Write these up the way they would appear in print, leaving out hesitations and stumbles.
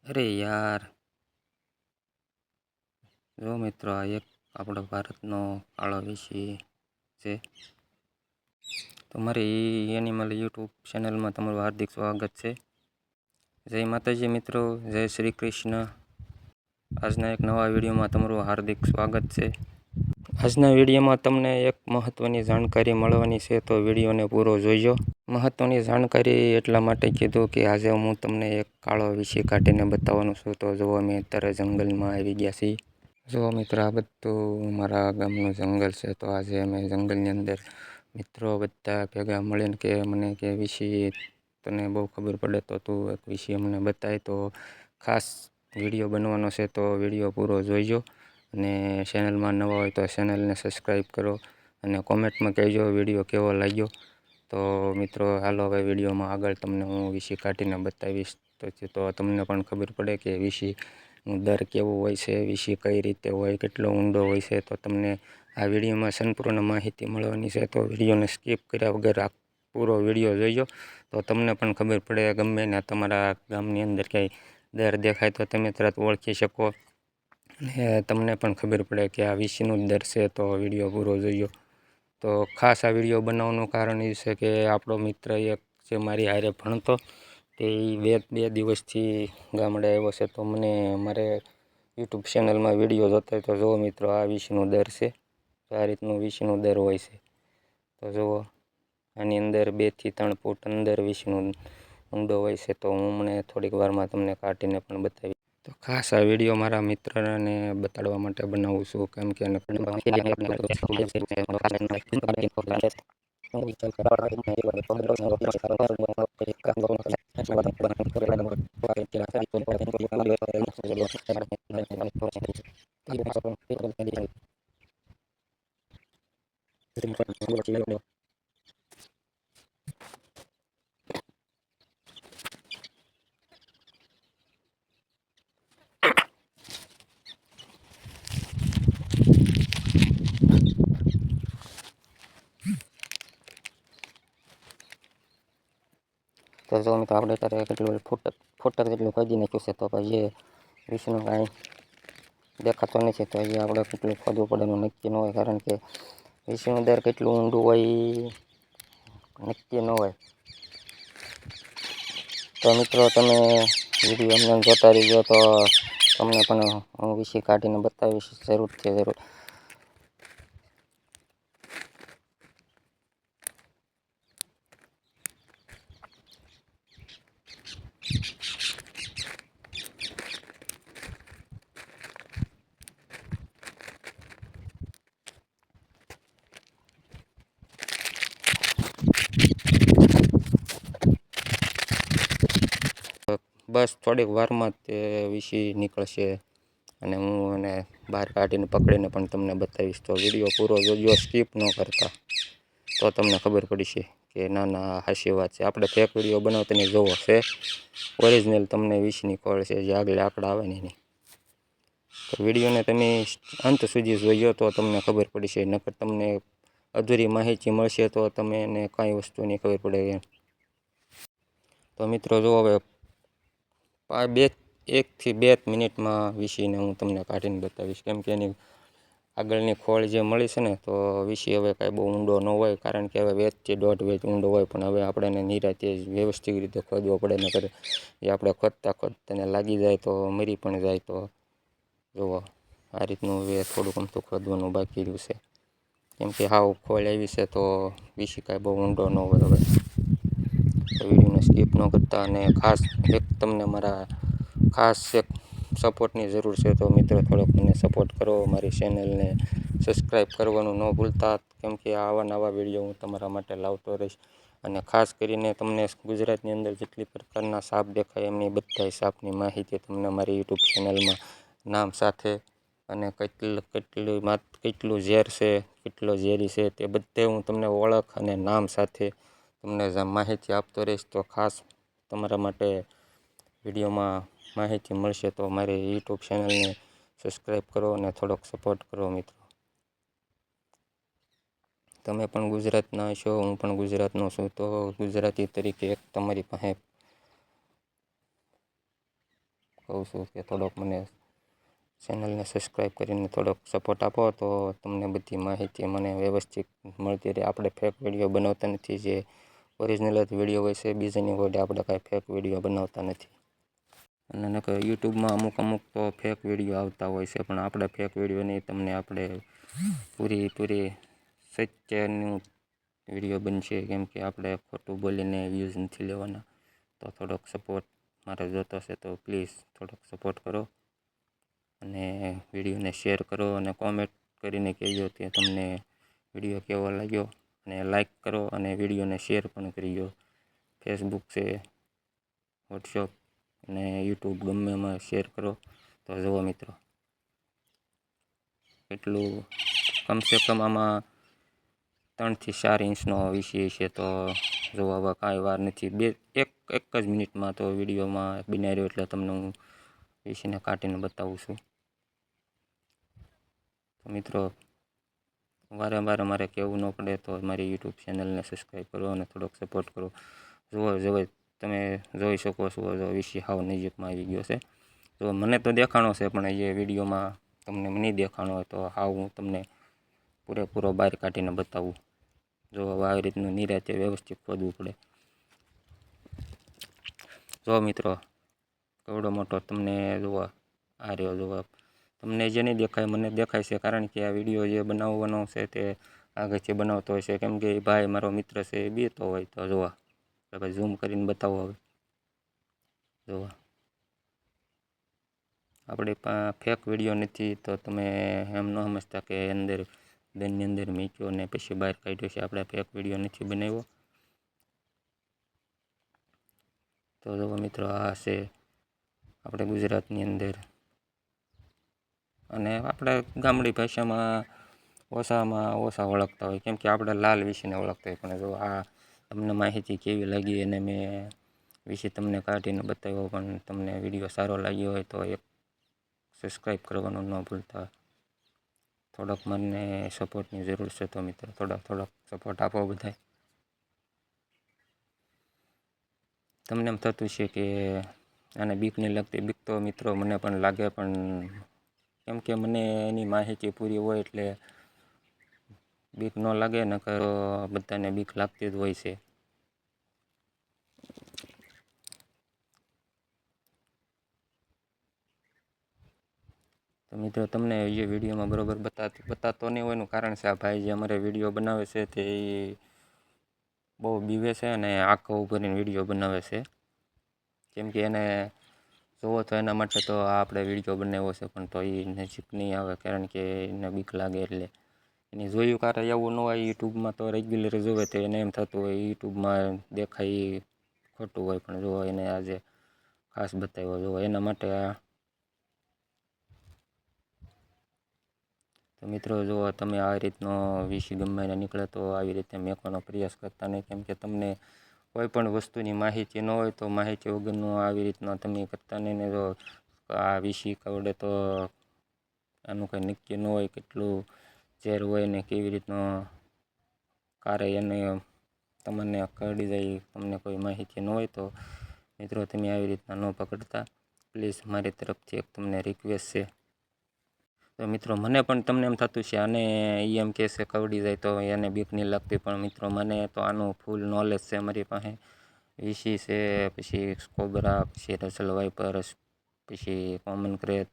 અરે યાર, જો મિત્રો આ એક આપણો ભારતનો કાળો વીસી છે. તમારી એનિમલ યુટ્યુબ ચેનલમાં તમારું હાર્દિક સ્વાગત છે. જય માતાજી મિત્રો, જય શ્રી કૃષ્ણ. આજના એક નવા વિડીયોમાં તમારું હાર્દિક સ્વાગત છે. આજના વિડીયોમાં તમને એક મહત્ત્વની જાણકારી મળવાની છે, તો વિડીયોને પૂરો જોઈજો. મહત્ત્વની જાણકારી એટલા માટે કીધું કે આજે હું તમને એક કાળો વીસી કાઢીને બતાવવાનું છું. તો જુઓ, અમે અત્યારે જંગલમાં આવી ગયા છીએ. જો મિત્રો, આ બધું મારા ગામનું જંગલ છે. તો આજે અમે જંગલની અંદર મિત્રો બધા ભેગા મળીને કે મને કે વીસી તને બહુ ખબર પડે તો તું એક વીસી અમને બતાય. તો ખાસ વિડીયો બનવાનો છે, તો વિડીયો પૂરો જોઈજો. અને ચેનલમાં નવા હોય તો ચેનલને સબસ્ક્રાઈબ કરો અને કોમેન્ટમાં કહેજો વિડીયો કેવો લાગ્યો. તો મિત્રો હાલો, હવે વિડીયોમાં આગળ તમને હું વીસી કાઢીને બતાવીશ, તો તમને પણ ખબર પડે કે વીસીનું દર કેવું હોય છે, વીસી કઈ રીતે હોય, કેટલો ઊંડો હોય છે. તો તમને આ વિડીયોમાં સંપૂર્ણ માહિતી મળવાની છે. તો વિડીયોને સ્કીપ કર્યા વગર આ પૂરો વિડીયો જોઈજો, તો તમને પણ ખબર પડે. ગમે ને તમારા ગામની અંદર ક્યાંય દર દેખાય તો તમે તરત ઓળખી શકો અને તમને પણ ખબર પડે કે આ વીસીનું દર છે. તો વિડીયો પૂરો જોઈજો. તો ખાસ આ વિડીયો બનાવવાનું કારણ એ છે કે આપણો મિત્ર એક જે મારી હારે ભણતો, તે બે દિવસથી ગામડે આવ્યો છે. તો મને મારે યુટ્યુબ ચેનલમાં વિડીયો જોતા તો જુઓ મિત્રો, આ વીસીનું દર છે. આ રીતનું વીસીનું દર હોય છે. તો જુઓ, આની અંદર 2 થી 3 ફૂટ અંદર વીસીનું ઊંડો હોય છે. તો હું મને થોડીક વારમાં તમને કાઢીને પણ બતાવી. તો ખાસ આ વિડીયો મારા મિત્રને બતાડવા માટે બનાવું છું, કેમ કે તો જો મિત્રો, આપણે અત્યારે કેટલું ફૂટ જેટલું ખોદી નાખ્યું છે. તો પછી એ વીસનું કાંઈ દેખાતો નથી. તો હજી આપણે કેટલું ખોદવું પડે એનું નક્કી ન હોય, કારણ કે વીસીનું દર કેટલું ઊંડું હોય નક્કી ન હોય. તો મિત્રો, તમે વિડીયો અમને જોતા રહીજો, તો તમને પણ હું વીસી કાઢીને બતાવીશ જરૂરથી જરૂર. બસ થોડીક વારમાં જ તે વીસી નીકળશે અને હું એને બહાર કાઢીને પકડીને પણ તમને બતાવીશ. તો વિડીયો પૂરો જોજો, સ્કીપ ન કરતા, તો તમને ખબર પડશે કે ના ના હાચી વાત છે. આપણે ફેક વિડીયો બનાવતા નહીં, જોવો છે ઓરિજિનલ તમને વીસની ખોળ છે, જે આગળ આંકડા આવે ને એની. તો વિડીયોને તમે અંત સુધી જોઈજો, તો તમને ખબર પડશે. નકર તમને અધૂરી માહિતી મળશે તો તમે એને કાંઈ વસ્તુની ખબર પડે એમ. તો મિત્રો જો, હવે 1 થી 2 મિનિટમાં વીસીને હું તમને કાઢીને બતાવીશ, કેમ કે એની આગળની ખોળ જે મળી છે ને, તો વીસી હવે કાંઈ બહુ ઊંડો ન હોય, કારણ કે હવે 1 થી 1.5 ઊંડો હોય. પણ હવે આપણે એને નિરાંતે વ્યવસ્થિત રીતે ખોદવો પડે, નકર એ આપણે ખોદતા એને લાગી જાય તો મરી પણ જાય. તો જુઓ, આ રીતનું હવે થોડુંક અમથું ખોદવાનું બાકી રહ્યું છે, કેમ કે હાવ ખોળ આવી છે. તો વીસી કાંઈ બહુ ઊંડો ન હોય. હવે વિડીયોને સ્કીપ ન કરતા, અને ખાસ એક તમને મારા ખાસ એક સપોર્ટની જરૂર છે. તો મિત્રો, થોડોક મને સપોર્ટ કરો, મારી ચેનલને સબસ્ક્રાઈબ કરવાનું ન ભૂલતા, કેમ કે આવા નવા વિડીયો હું તમારા માટે લાવતો રહીશ. અને ખાસ કરીને તમને ગુજરાતની અંદર જેટલી પ્રકારના સાપ દેખાય, એમની બધા સાપની માહિતી તમને મારી યુટ્યુબ ચેનલમાં નામ સાથે, અને કેટલું ઝેર છે, કેટલો ઝેરી છે, તે બધે હું તમને ઓળખ અને નામ સાથે તમને માહિતી આપતો રહીશ. તો ખાસ તમારા માટે વિડીયોમાં માહિતી મળશે. તો મારી યુટ્યુબ ચેનલને સબસ્ક્રાઈબ કરો અને થોડોક સપોર્ટ કરો મિત્રો. તમે પણ ગુજરાતના છો, હું પણ ગુજરાતનો છું. તો ગુજરાતી તરીકે એક તમારી પાસે કહું છું કે થોડોક મને ચેનલને સબસ્ક્રાઈબ કરીને થોડોક સપોર્ટ આપો તો તમને બધી માહિતી મને વ્યવસ્થિત મળતી રહે. આપણે ફેક વિડીયો બનાવતા નથી, જે ઓરિજિનલ જ વિડીયો હોય છે, બીજાની વડે આપણે કાંઈ ફેક વિડીયો બનાવતા નથી. અને નકર યુટ્યુબમાં અમુક તો ફેક વિડીયો આવતા હોય છે, પણ આપણે ફેક વિડીયો નહીં, તમને આપણે પૂરી સત્યનું વિડીયો બનશે. કેમ કે આપણે ખોટું બોલીને વ્યૂઝ નથી લેવાના. તો થોડોક સપોર્ટ મારે જોતો છે, તો પ્લીઝ થોડોક સપોર્ટ કરો અને વિડીયોને શેર કરો અને કોમેન્ટ કરીને કહેજો કે તમને વિડીયો કેવો લાગ્યો, અને લાઈક કરો અને વિડીયોને શેર પણ કરજો. ફેસબુક છે, વોટ્સઅપ અને યુટ્યુબ ગમે એમાં શેર કરો. તો જુઓ મિત્રો, એટલું કમસે કમ આમાં 3 થી 4 ઇંચનો વિષય છે. તો જોવા હવે કાંઈ વાર નથી, એક જ મિનિટમાં તો વિડીયોમાં બનાવી રહ્યો, એટલે તમને હું વિષયને કાઢીને બતાવું છું. તો મિત્રો, વારંવાર મારે કહેવું ન પડે તો મારી યુટ્યુબ ચેનલને સબસ્ક્રાઈબ કરો અને થોડોક સપોર્ટ કરો. જુઓ તમે જોઈ શકો છો, વિષય હાવ નજીકમાં આવી ગયો છે. તો મને તો દેખાણો છે, પણ એ વિડીયોમાં તમને નહીં દેખાણો હોય તો હાવ હું તમને પૂરેપૂરો બહાર કાઢીને બતાવું. જો આવી રીતનું નિરાતે વ્યવસ્થિત ખોદવું પડે. જો મિત્રો, કેવડો મોટો તમને જોવા આ રહ્યો, જોવા તમને જે નહીં દેખાય મને દેખાય છે, કારણ કે આ વિડીયો જે બનાવવાનો છે તે આગળથી બનાવતો હોય છે. કેમ કે એ ભાઈ મારો મિત્ર છે, એ બીતો હોય. તો જોવા ભાઈ ઝૂમ કરીને બતાવો. હવે જોવા આપણે ફેક વિડીયો નથી, તો તમે એમ ન સમજતા કે દનની અંદર મૂક્યો ને પછી બહાર કાઢ્યો છે. આપણે ફેક વિડીયો નથી બનાવ્યો. તો જો મિત્રો, આ છે આપણે ગુજરાતની અંદર, અને આપણે ગામડી ભાષામાં ઓછા ઓળખતા હોય, કેમ કે આપણે લાલ વિશેને ઓળખતા હોય. પણ જો આ તમને માહિતી કેવી લાગી અને મેં વિશે તમને કાઢીને બતાવ્યો, પણ તમને વિડીયો સારો લાગ્યો હોય તો એક સબસ્ક્રાઈબ કરવાનું ન ભૂલતા. થોડોક મને સપોર્ટની જરૂર છે, તો મિત્રો થોડોક સપોર્ટ આપો બધાય. તમને એમ થતું છે કે આને બીક નહીં લાગતી. બીક તો મિત્રો મને પણ લાગે, પણ કેમ કે મને એની માહિતી પૂરી હોય એટલે બીક ન લાગે. નકર બધાને બીક લાગતી જ હોય છે. તો મિત્રો, તમને એ વિડીયોમાં બરાબર બતાતો નહીં હોયનું કારણ છે, આ ભાઈ જે અમારે વિડીયો બનાવે છે તે બહુ બીવે છે અને આંખો ભરીને વિડીયો બનાવે છે. કેમ કે એને જોવો તો એના માટે તો આપણે વિડીયો બનાવ્યો છે, પણ તો એ નજીક નહીં આવે, કારણ કે એને બીક લાગે. એટલે એને જોયું કારે એવું ન હોય. યુટ્યુબમાં તો રેગ્યુલર જોવે તો એને એમ થતું હોય યુટ્યુબમાં દેખાય ખોટું હોય, પણ જો એને આજે ખાસ બતાવ્યો. જો એના માટે તો મિત્રો, જો તમે આ રીતનો વિષય ગમે નીકળે તો આવી રીતે મેકવાનો પ્રયાસ કરતા નહીં. કેમ કે તમને કોઈ પણ વસ્તુની માહિતી ન હોય તો માહિતી વગરનું આવી રીતના તમે કરતા નહીં. ને જો આ વિષય કવડે તો આનું કંઈ નક્કી ન હોય, કેટલું ઝેર હોય ને કેવી રીતનો કારે એને તમને કરડી જાય, તમને કોઈ માહિતી ન હોય તો મિત્રો તમે આવી રીતના ન પકડતા. પ્લીઝ મારી તરફથી એક તમને રિક્વેસ્ટ છે. તો મિત્રો, મને પણ તમને એમ થતું છે આને એમ કહેશે કવડી જાય તો એને બીક નહીં લાગતી, પણ મિત્રો મને તો આનું ફૂલ નોલેજ છે. મારી પાસે વિસી છે, પછી કોબરા, પછી રસલ વાઇપર, પછી કોમન ક્રેત,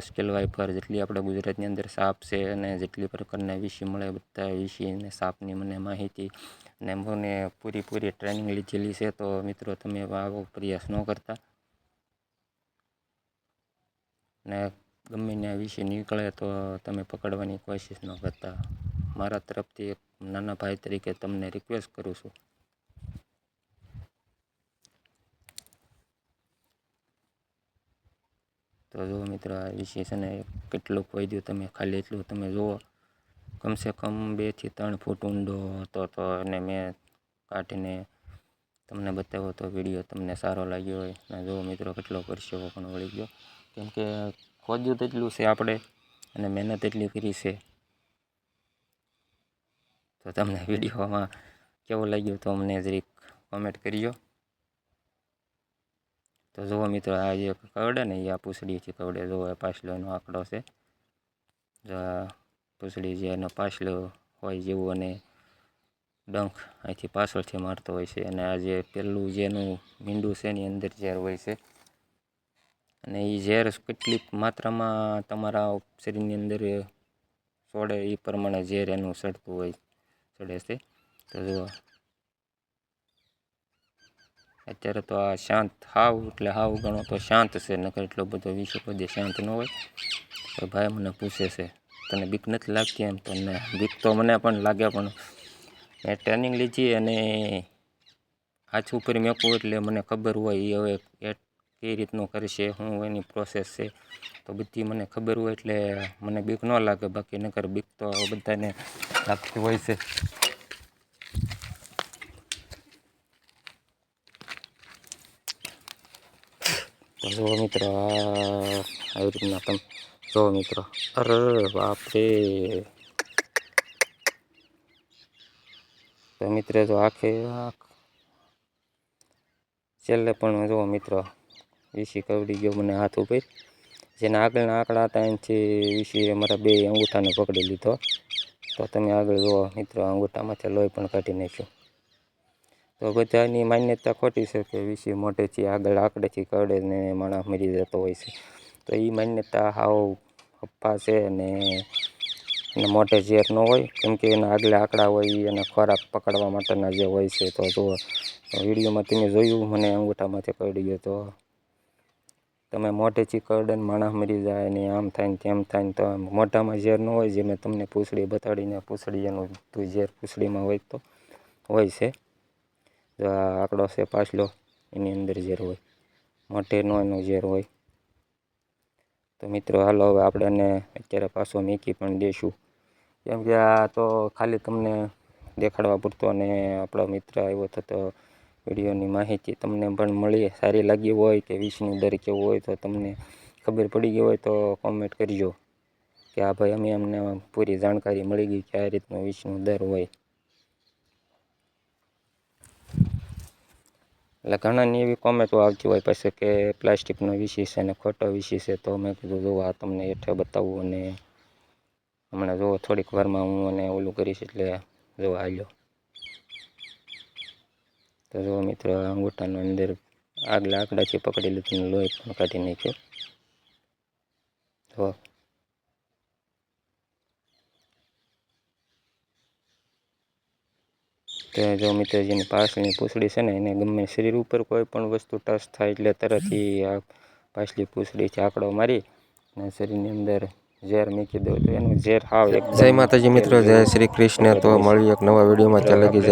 સ્કેલ વાઇપર, જેટલી આપણે ગુજરાતની અંદર સાપ છે અને જેટલી પ્રકારના વિષય મળે બધા વિષય અને સાપની મને માહિતી અને મને પૂરી ટ્રેનિંગ લીધેલી છે. તો મિત્રો, તમે આવો પ્રયાસ ન કરતા ને ગમે ત્યાં વિષય નીકળે તો તમે પકડવાની કોશિશ ન કરતા. મારા તરફથી એક નાના ભાઈ તરીકે તમને રિક્વેસ્ટ કરું છું. તો જો મિત્રો, આ વિષય છે ને કેટલુંક વધ્યું તમે ખાલી એટલું તમે જુઓ. કમસે કમ 2 થી 3 ફૂટ ઊંડો હતો. તો એને મેં કાઢીને તમને બતાવ્યો તો વિડીયો તમને સારો લાગ્યો હોય. અને જો મિત્રો, કેટલો પરસેવો પણ વળી ગયો, કેમ કે ખોદ્યું તેટલું છે આપણે અને મહેનત એટલી કરી છે. તો તમને વિડીયોમાં કેવો લાગ્યો તો અમને જરીક કોમેન્ટ કરજો. તો જુઓ મિત્રો, આ જે કવડે ને એ આ પૂંછડીથી કવડે. જુઓ પાછલો એનો આંકડો છે. જો આ પૂંછડી જે એનો પાછલો હોય જેવું, અને ડંખ અહીંથી પાછળથી મારતો હોય છે. અને આ જે પેલું જેનું મીંડું છે એની અંદર ઝેર હોય છે. અને એ ઝેર કેટલીક માત્રામાં તમારા શરીરની અંદર છોડે એ પ્રમાણે ઝેર એનું ચડે છે. તો જુઓ અત્યારે તો આ શાંત, હાવ એટલે હાવ ગણો તો શાંત છે. નકર એટલો બધો વિશે કોઈ શાંત ન હોય. તો ભાઈ મને પૂછે છે, તને બીક નથી લાગતી? એમ તો બીક તો મને પણ લાગે, પણ મેં ટ્રેનિંગ લીધી અને હાથ ઉપર મેકવું એટલે મને ખબર હોય એ હવે કઈ રીતનું કરશે, શું એની પ્રોસેસ છે, તો બધી મને ખબર હોય એટલે મને બીક ન લાગે. બાકી નકર બીક તો બધાને લાગતી હોય છે. તો જુઓ મિત્રો, આવી રીતના તમે જુઓ મિત્રો. અરે બાપરે! તો મિત્રો જો આખે છેલ્લે પણ જુઓ મિત્રો, વીસી કવડી ગયો મને હાથ ઉપર. જેના આગળના આંકડા હતા એનાથી વીસી અમારા બે અંગૂઠાને પકડી લીધો. તો તમે આગળ જુઓ મિત્રો, અંગૂઠામાંથી લોહી પણ કાઢી નાખ્યું. તો બધાની માન્યતા ખોટી છે કે વીસી મોઢેથી આગળ આંકડેથી કરડે ને માણસ મરી જતો હોય છે. તો એ માન્યતા હાવ અફવા છે. અને મોઢે ઝેર ન હોય, કેમ કે એના આગલા આંકડા હોય અને ખોરાક પકડવા માટેના જે હોય છે. તો જુઓ વિડીયોમાં તમે જોયું, મને અંગૂઠામાંથી કરડી ગયો. તો તમે મોઢેથી કરડે ને માણસ મરી જાય ને આમ થાય ને તેમ થાય ને, તો મોઢામાં ઝેર ન હોય. જે મેં તમને પૂંછડી બતાડીને પૂંછડી એનું ઝેર પૂંછડીમાં હોય તો હોય છે. જો આ આંકડો છે પાછલો, એની અંદર ઝેર હોય, મોઢેનો એનો ઝેર હોય. તો મિત્રો હાલો, હવે આપણે એને અત્યારે પાછો મૂકી પણ દઈશું, કેમ કે આ તો ખાલી તમને દેખાડવા પૂરતો. અને આપણો મિત્ર આવ્યો હતો, તો વિડીયોની માહિતી તમને પણ મળી, સારી લાગી હોય કે વિષનું દર કેવું હોય તો તમને ખબર પડી ગઈ હોય તો કોમેન્ટ કરજો કે આ ભાઈ અમને પૂરી જાણકારી મળી ગઈ કે આ રીતનો વિષનું દર હોય. એટલે ઘણાની એવી કોમેન્ટો આવતી હોય પછી કે પ્લાસ્ટિકનો વિષય છે અને ખોટો વિષય છે. તો મેં કીધું જુઓ, આ તમને હેઠે બતાવું. અને હમણાં જુઓ થોડીક વારમાં હું અને ઓલું કરીશ, એટલે જુઓ હાલ્યો. તો જુઓ મિત્રો, અંગૂઠાનો અંદર આગલા આંકડાથી પકડી લીધું, લોહી પણ કાઢી નાખ્યું. જુઓ તો જો મિત્રો, જેની પાછળની પૂંછડી છે ને, એને ગમે શરીર ઉપર કોઈ પણ વસ્તુ ટચ થાય એટલે તરત આ પાછલી પૂંછડીથી આંકડો મારી અને શરીરની અંદર ઝેર મૂકી દો. તો એનું ઝેર હાવ એકદમ. જય માતાજી મિત્રો, જય શ્રી કૃષ્ણ. તો મળીએ એક નવા વિડીયોમાં. ત્યાં લગી